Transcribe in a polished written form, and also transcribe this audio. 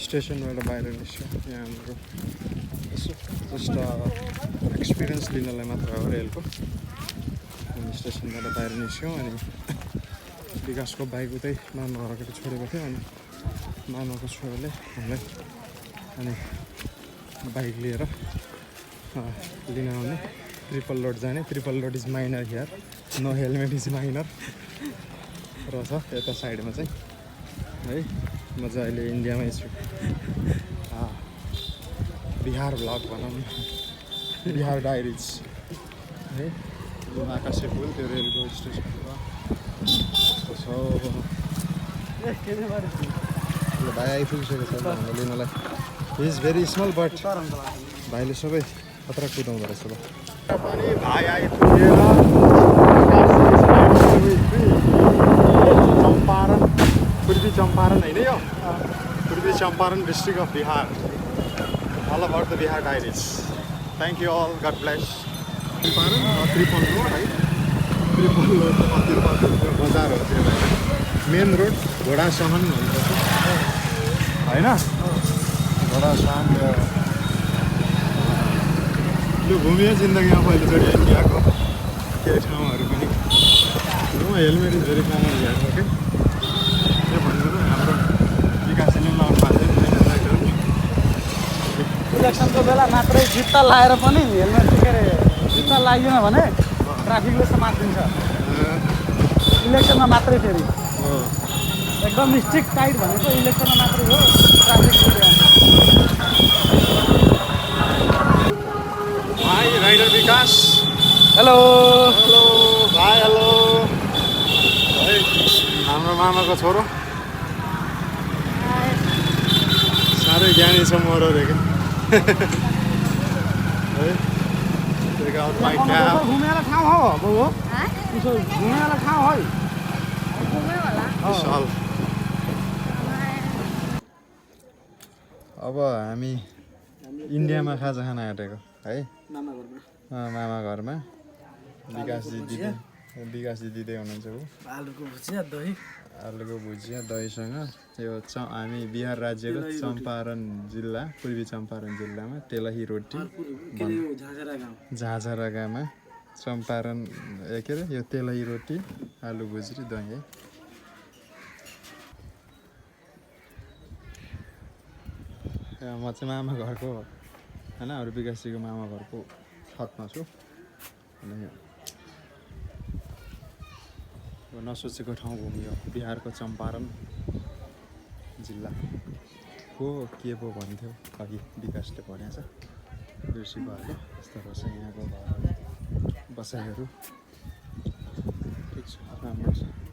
स्टेसनबाट बाहिर निस्क्यो यहाँ हाम्रो जस्ट एक्सपिरियन्स लिनलाई मात्र हो रेलको। अनि स्टेसनबाट बाहिर निस्क्यौँ अनि विकासको बाइक उतै मामा घरबाट छोडेको थियो अनि मामाको छोराले हामीलाई अनि बाइक लिएर लिन आउने ट्रिपल लोड जाने। Triple load is minor here, no helmet is minor रहेछ यता साइडमा चाहिँ है। म चाहिँ अहिले इन्डियामै छु। बिहार ब्लग भनौँ न, बिहार डायरिज है। जुन आकाशे पुल त्यो रेलको स्टेसन भाइ आइपुगिसकेको छ हामीलाई लिनलाई। He is very small but भाइले सबै खतरा कुदाउँदो रहेछ। ल पनि भाइ आइपुगेर चम्पारण, पूर्वी चम्पारण होइन यो, पूर्वी Champaran district of Bihar. All about the Bihar Diaries. Thank you all. God bless. Tripol road है, ट्रिपल रोड बजार हो त्यो मेन रोड। घोडा सहन भन्छ होइन, घोडा सहन यो घुमियो जिन्दगीमा पहिलोचोटि इन्डियाको केही ठाउँहरू पनि। Helmet is very common here. Okay त्यो भन्नु त हाम्रो विकासले लाउनु भएको थियो। इलेक्सनको बेला मात्रै जुत्ता लाएर पनि हेलमेट के अरे जुत्ता लागेन भने ट्राफिकले समातिन्छ। इलेक्सनमा मात्रै फेरि एकदम स्ट्रिक्ट टाइट भनेको इलेक्सनमा मात्रै हो ट्राफिक। भाइ राइडर विकास, हेलो हेलो भाइ, हेलो है। हाम्रो मामाको छोरो साह्रै ज्ञानी छ मरो रे क्या है। घुम्ने वाला ठाउँ हो बाबु, घुम्ने वाला ठाउँ है। अब हामी इन्डियामा खाजा खान आँटेको है, मामा घरमा। विकासजी दिँदै हुनुहुन्छ। ऊ आलुको भुजिया दही, आलुको भुजिया दहीसँग यो हामी बिहार राज्यको चम्पारण जिल्ला, पूर्वी चम्पारण जिल्लामा तेलही रोटी झाझरा गाउँमा चम्पारण के अरे यो तेलही रोटी आलु भुजिया दही है। म चाहिँ मामा घरको होइन, अरू विकासजीको मामा घरको छतमा छु। अनि नसोचेको ठाउँ घुमियो, बिहारको चम्पारण जिल्ला हो के पो भन्थ्यो अघि विकासले भनेछ, बिर्सिएको होला। यस्तो रहेछ यहाँको घर बसाइहरू। ठिक छ, राम्रो छ।